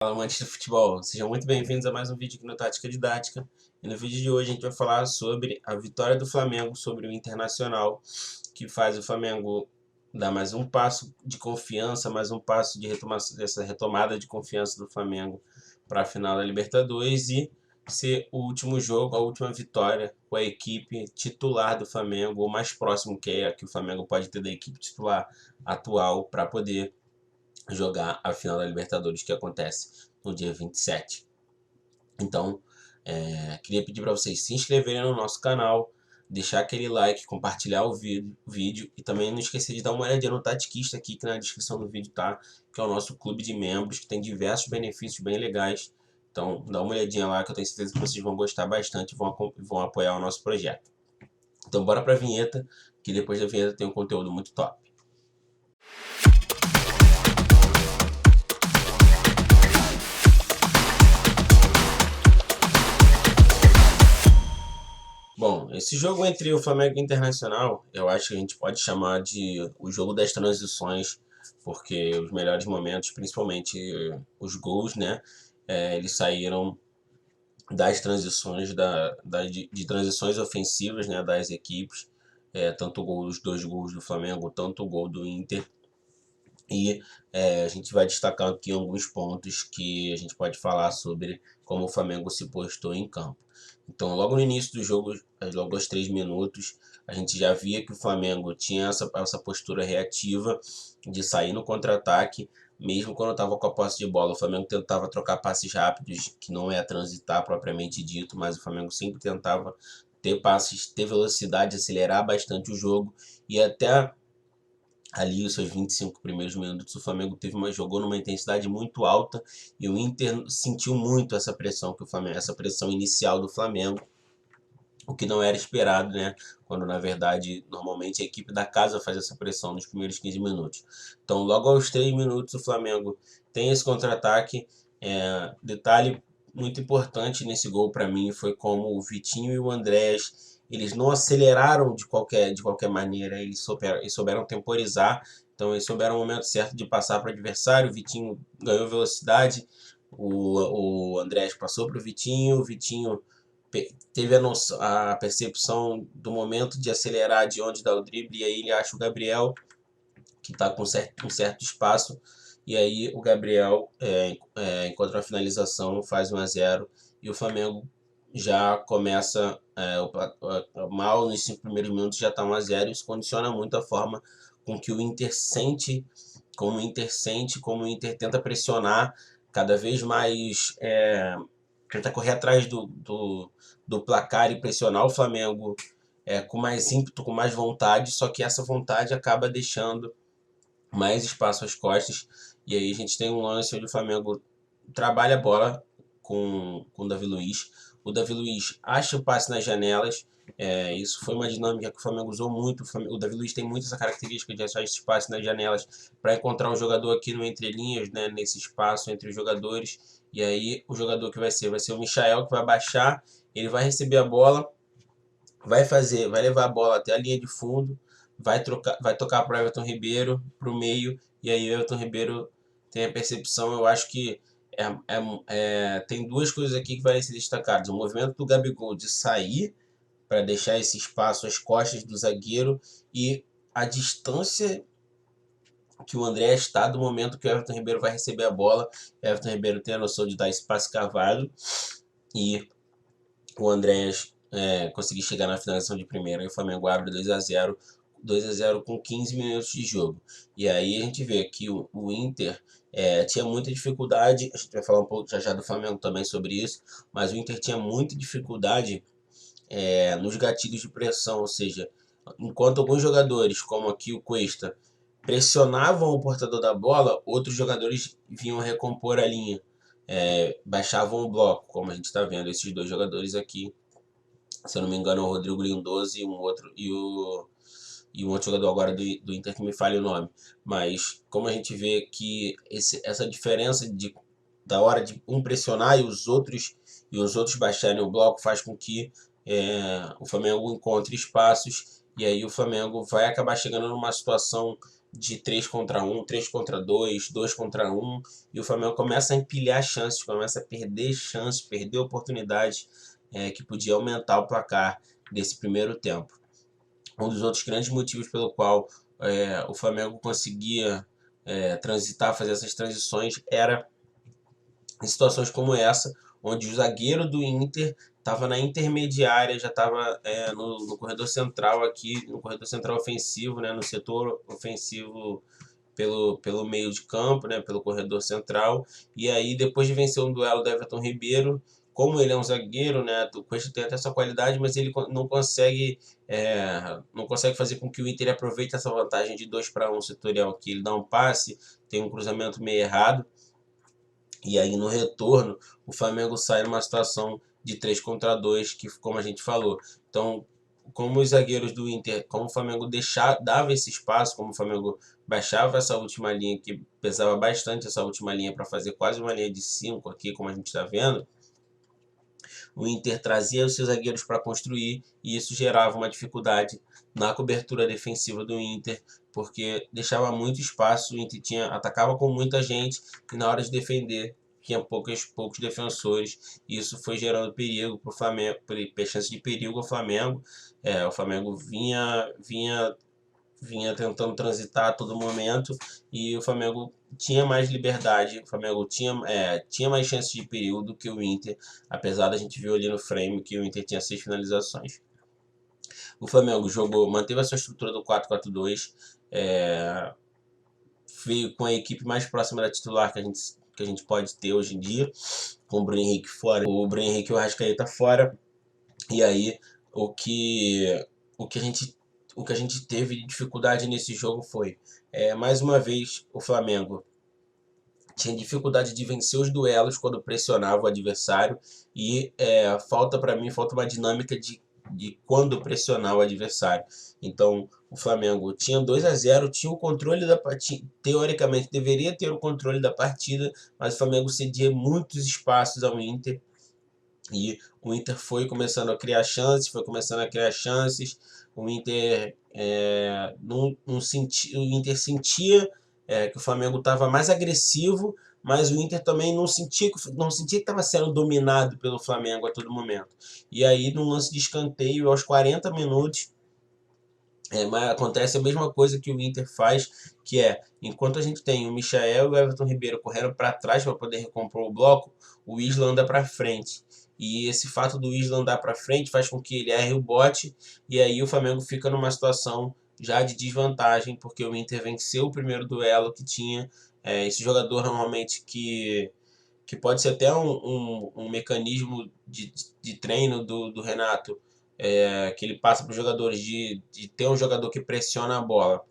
Fala, amantes do futebol, sejam muito bem-vindos a mais um vídeo aqui no Tática Didática. E no vídeo de hoje a gente vai falar sobre a vitória do Flamengo sobre o Internacional, que faz o Flamengo dar mais um passo de confiança, mais um passo de dessa retomada de confiança do Flamengo para a final da Libertadores e ser o último jogo, a última vitória com a equipe titular do Flamengo, ou mais próximo que o Flamengo pode ter da equipe titular atual para poder jogar a final da Libertadores, que acontece no dia 27. Então, queria pedir para vocês se inscreverem no nosso canal, deixar aquele like, compartilhar o vídeo e também não esquecer de dar uma olhadinha no Tatiquista aqui, que na descrição do vídeo tá, que é o nosso clube de membros, que tem diversos benefícios bem legais. Então, dá uma olhadinha lá, que eu tenho certeza que vocês vão gostar bastante e vão apoiar o nosso projeto. Então, bora para a vinheta, que depois da vinheta tem um conteúdo muito top. Bom, esse jogo entre o Flamengo e o Internacional, eu acho que a gente pode chamar de o jogo das transições, porque os melhores momentos, principalmente os gols, né, eles saíram das transições, de transições ofensivas, né, das equipes, tanto os dois gols do Flamengo, tanto o gol do Inter. E a gente vai destacar aqui alguns pontos que a gente pode falar sobre como o Flamengo se postou em campo. Então, logo no início do jogo, logo aos 3 minutos, a gente já via que o Flamengo tinha essa postura reativa de sair no contra-ataque, mesmo quando estava com a posse de bola. O Flamengo tentava trocar passes rápidos, que não é transitar propriamente dito, mas o Flamengo sempre tentava ter passes, ter velocidade, acelerar bastante o jogo e até ali os seus 25 primeiros minutos o Flamengo jogou numa intensidade muito alta e o Inter sentiu muito essa pressão que o Flamengo, essa pressão inicial do Flamengo, o que não era esperado, né? Quando na verdade normalmente a equipe da casa faz essa pressão nos primeiros 15 minutos. Então logo aos 3 minutos o Flamengo tem esse contra-ataque. Detalhe muito importante nesse gol para mim foi como o Vitinho e o Andrés, eles não aceleraram de qualquer maneira, eles souberam temporizar, então eles souberam o momento certo de passar para o adversário. O Vitinho ganhou velocidade, o Andrés passou para o Vitinho teve a percepção do momento de acelerar, de onde dar o drible, e aí ele acha o Gabriel, que está com um certo espaço, e aí o Gabriel encontra a finalização, faz 1-0, e o Flamengo já começa mal nos 5 primeiros minutos, já está 1-0, isso condiciona muito a forma com que o Inter sente, como o Inter tenta pressionar cada vez mais, tenta correr atrás do placar e pressionar o Flamengo com mais ímpeto, com mais vontade, só que essa vontade acaba deixando mais espaço às costas, e aí a gente tem um lance onde o Flamengo trabalha a bola com o Davi Luiz. O Davi Luiz acha o passe nas janelas, isso foi uma dinâmica que o Flamengo usou muito. O Davi Luiz tem muito essa característica de achar esse passe nas janelas para encontrar um jogador aqui no entrelinhas, né, nesse espaço entre os jogadores, e aí o jogador que vai ser o Michael, que vai baixar, ele vai receber a bola, vai levar a bola até a linha de fundo, vai tocar para o Everton Ribeiro, para o meio, e aí o Everton Ribeiro tem a percepção, eu acho que tem duas coisas aqui que valem ser destacadas. O movimento do Gabigol de sair para deixar esse espaço às costas do zagueiro e a distância que o André está do momento que o Everton Ribeiro vai receber a bola. O Everton Ribeiro tem a noção de dar esse passe cavado e o Andrés conseguir chegar na finalização de primeira, e o Flamengo abre 2-0 com 15 minutos de jogo. E aí a gente vê que o Inter tinha muita dificuldade, a gente vai falar um pouco já do Flamengo também sobre isso, mas o Inter tinha muita dificuldade nos gatilhos de pressão, ou seja, enquanto alguns jogadores, como aqui o Cuesta, pressionavam o portador da bola, outros jogadores vinham recompor a linha, baixavam o bloco, como a gente está vendo esses dois jogadores aqui. Se eu não me engano, é o Rodrigo Lindoso e um outro jogador agora do Inter que me falha o nome. Mas como a gente vê que essa diferença da hora de um pressionar e os outros baixarem o bloco faz com que o Flamengo encontre espaços, e aí o Flamengo vai acabar chegando numa situação de 3 contra 1, 3 contra 2, 2 contra 1, e o Flamengo começa a empilhar chances, começa a perder chances, perder oportunidades que podia aumentar o placar desse primeiro tempo. Um dos outros grandes motivos pelo qual o Flamengo conseguia transitar, fazer essas transições, era em situações como essa, onde o zagueiro do Inter estava na intermediária, já estava no corredor central aqui, no corredor central ofensivo, né, no setor ofensivo pelo meio de campo, né, pelo corredor central. E aí, depois de vencer um duelo do Everton Ribeiro, como ele é um zagueiro, né, o Cuesta tem até essa qualidade, mas ele não consegue fazer com que o Inter aproveite essa vantagem de 2 para 1 setorial aqui. Ele dá um passe, tem um cruzamento meio errado, e aí no retorno o Flamengo sai numa situação de 3 contra 2, que como a gente falou. Então, como os zagueiros do Inter, como o Flamengo dava esse espaço, como o Flamengo baixava essa última linha, que pesava bastante essa última linha para fazer quase uma linha de 5 aqui, como a gente está vendo, o Inter trazia os seus zagueiros para construir, e isso gerava uma dificuldade na cobertura defensiva do Inter, porque deixava muito espaço, o Inter atacava com muita gente, e na hora de defender tinha poucos defensores, e isso foi gerando perigo para o Flamengo, chance de perigo ao Flamengo. O Flamengo vinha tentando transitar a todo momento, e o Flamengo tinha mais liberdade, o Flamengo tinha mais chances de perigo do que o Inter, apesar da gente ver ali no frame que o Inter tinha 6 finalizações. O Flamengo manteve a sua estrutura do 4-4-2, veio com a equipe mais próxima da titular que a gente pode ter hoje em dia, com o Bruno Henrique fora, o Bruno Henrique e o Arrascaeta fora, e aí o que a gente teve de dificuldade nesse jogo foi, mais uma vez, o Flamengo tinha dificuldade de vencer os duelos quando pressionava o adversário, e falta uma dinâmica de quando pressionar o adversário. Então o Flamengo tinha 2-0, tinha o controle da partida, teoricamente deveria ter o controle da partida, mas o Flamengo cedia muitos espaços ao Inter, e o Inter foi começando a criar chances, o Inter o Inter sentia que o Flamengo estava mais agressivo, mas o Inter também não sentia que estava sendo dominado pelo Flamengo a todo momento. E aí, no lance de escanteio, aos 40 minutos, mas acontece a mesma coisa que o Inter faz, que enquanto a gente tem o Michael e o Everton Ribeiro correndo para trás para poder recompor o bloco, o Isla anda para frente. E esse fato do Isla andar para frente faz com que ele erre o bote, e aí o Flamengo fica numa situação já de desvantagem, porque o Inter venceu o primeiro duelo que tinha. Esse jogador normalmente que pode ser até um mecanismo de treino do Renato, que ele passa para os jogadores de ter um jogador que pressiona a bola.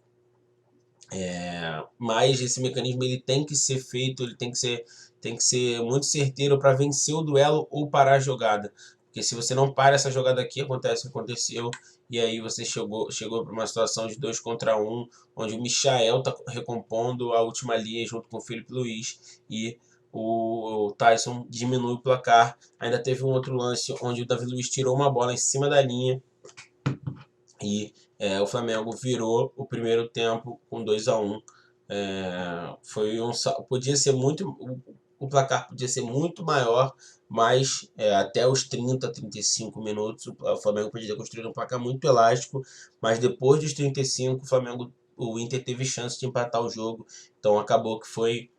Mas esse mecanismo ele tem que ser feito, ele tem que ser muito certeiro para vencer o duelo ou parar a jogada. Porque se você não para essa jogada aqui, acontece o que aconteceu, e aí você chegou para uma situação de 2 contra 1, onde o Michael está recompondo a última linha junto com o Felipe Luiz, e o Tyson diminui o placar. Ainda teve um outro lance onde o Davi Luiz tirou uma bola em cima da linha, e o Flamengo virou o primeiro tempo com 2-1. Podia ser muito, o placar podia ser muito maior, mas até os 30, 35 minutos o Flamengo podia ter construído um placar muito elástico, mas depois dos 35 o Inter teve chance de empatar o jogo, então acabou que foi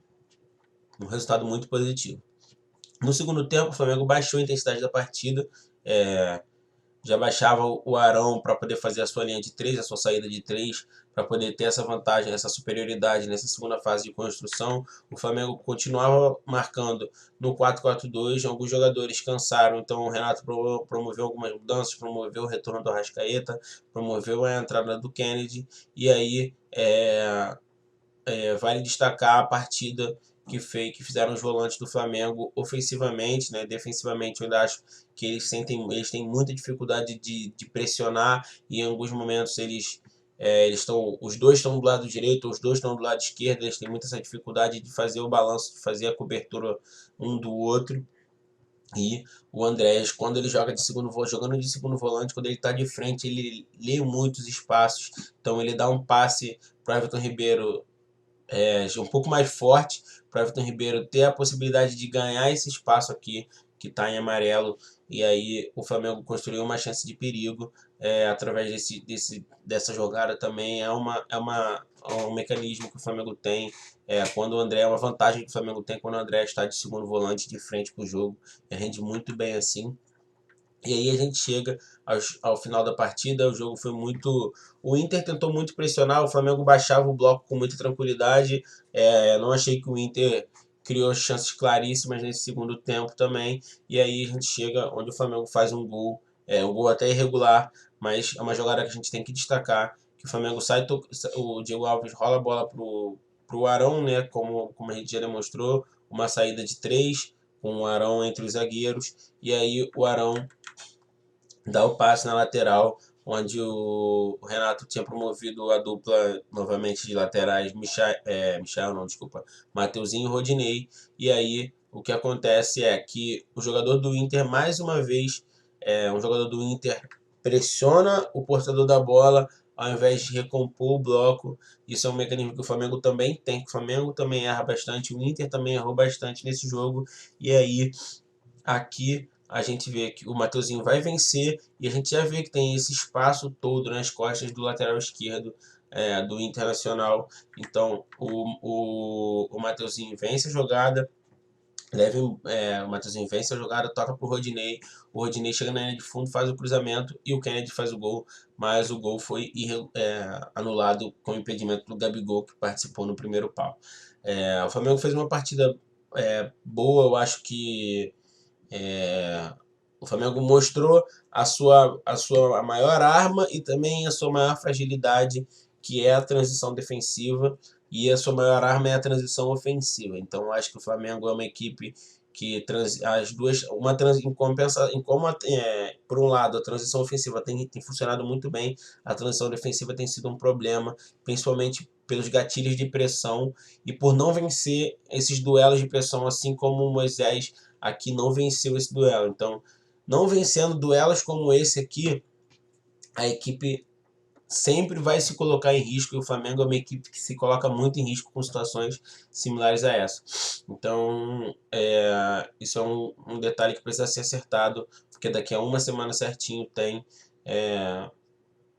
um resultado muito positivo. No segundo tempo o Flamengo baixou a intensidade da partida, já baixava o Arão para poder fazer a sua linha de 3, a sua saída de 3, para poder ter essa vantagem, essa superioridade nessa segunda fase de construção. O Flamengo continuava marcando no 4-4-2, alguns jogadores cansaram, então o Renato promoveu algumas mudanças, promoveu o retorno do Arrascaeta, promoveu a entrada do Kennedy, e aí vale destacar a partida que fizeram os volantes do Flamengo ofensivamente, né? Defensivamente eu ainda acho que eles têm muita dificuldade de pressionar, e em alguns momentos os dois estão do lado direito, os dois estão do lado esquerdo, eles têm muita essa dificuldade de fazer o balanço, de fazer a cobertura um do outro. E o Andrés, quando ele jogando de segundo volante, quando ele está de frente, ele lê muitos espaços, então ele dá um passe para o Everton Ribeiro um pouco mais forte, para o Everton Ribeiro ter a possibilidade de ganhar esse espaço aqui, que está em amarelo, e aí o Flamengo construiu uma chance de perigo através dessa jogada também. É um mecanismo que o Flamengo tem, quando o André, é uma vantagem que o Flamengo tem quando o André está de segundo volante de frente para o jogo, rende muito bem assim. E aí a gente chega ao final da partida, o jogo foi muito... O Inter tentou muito pressionar, o Flamengo baixava o bloco com muita tranquilidade. Não achei que o Inter criou chances claríssimas nesse segundo tempo também. E aí a gente chega onde o Flamengo faz um gol, um gol até irregular, mas é uma jogada que a gente tem que destacar, que o Flamengo o Diego Alves rola a bola pro Arão, né, como a gente já demonstrou, uma saída de 3, com o Arão entre os zagueiros, e aí o Arão dá o passe na lateral, onde o Renato tinha promovido a dupla novamente de laterais, Michael não, desculpa, Mateuzinho e Rodinei. E aí o que acontece é que o jogador do Inter, mais uma vez, um jogador do Inter pressiona o portador da bola ao invés de recompor o bloco. Isso é um mecanismo que o Flamengo também tem, que o Flamengo também erra bastante, o Inter também errou bastante nesse jogo. E aí aqui a gente vê que o Mateuzinho vai vencer, e a gente já vê que tem esse espaço todo nas costas do lateral esquerdo do Internacional. Então o Mateuzinho vence a jogada, o Mateuzinho vence a jogada, toca pro Rodinei, o Rodinei chega na linha de fundo, faz o cruzamento e o Kennedy faz o gol, mas o gol foi anulado com impedimento do Gabigol, que participou no primeiro pau. O Flamengo fez uma partida boa, eu acho que o Flamengo mostrou a maior arma e também a sua maior fragilidade, que é a transição defensiva, e a sua maior arma é a transição ofensiva. Então, eu acho que o Flamengo é uma equipe que as duas, por um lado, a transição ofensiva tem funcionado muito bem, a transição defensiva tem sido um problema, principalmente pelos gatilhos de pressão e por não vencer esses duelos de pressão, assim como o Moisés aqui não venceu esse duelo. Então, não vencendo duelos como esse aqui, a equipe sempre vai se colocar em risco, e o Flamengo é uma equipe que se coloca muito em risco com situações similares a essa. Então, isso é um detalhe que precisa ser acertado, porque daqui a uma semana certinho tem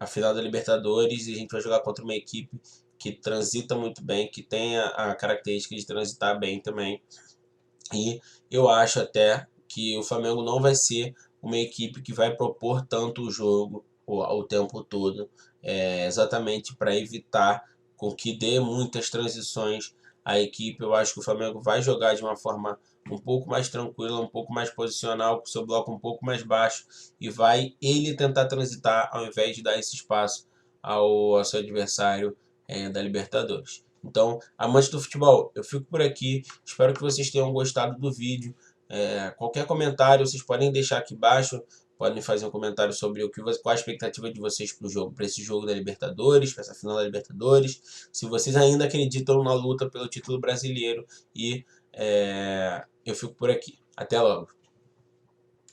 a final da Libertadores, e a gente vai jogar contra uma equipe que transita muito bem, que tem a característica de transitar bem também. E eu acho até que o Flamengo não vai ser uma equipe que vai propor tanto o jogo o tempo todo, exatamente para evitar com que dê muitas transições à equipe. Eu acho que o Flamengo vai jogar de uma forma um pouco mais tranquila, um pouco mais posicional, com o seu bloco um pouco mais baixo, e vai ele tentar transitar ao invés de dar esse espaço ao seu adversário da Libertadores. Então, amantes do futebol, eu fico por aqui. Espero que vocês tenham gostado do vídeo. Qualquer comentário vocês podem deixar aqui embaixo. Podem fazer um comentário sobre qual a expectativa de vocês para esse jogo da Libertadores, para essa final da Libertadores. Se vocês ainda acreditam na luta pelo título brasileiro. E eu fico por aqui. Até logo.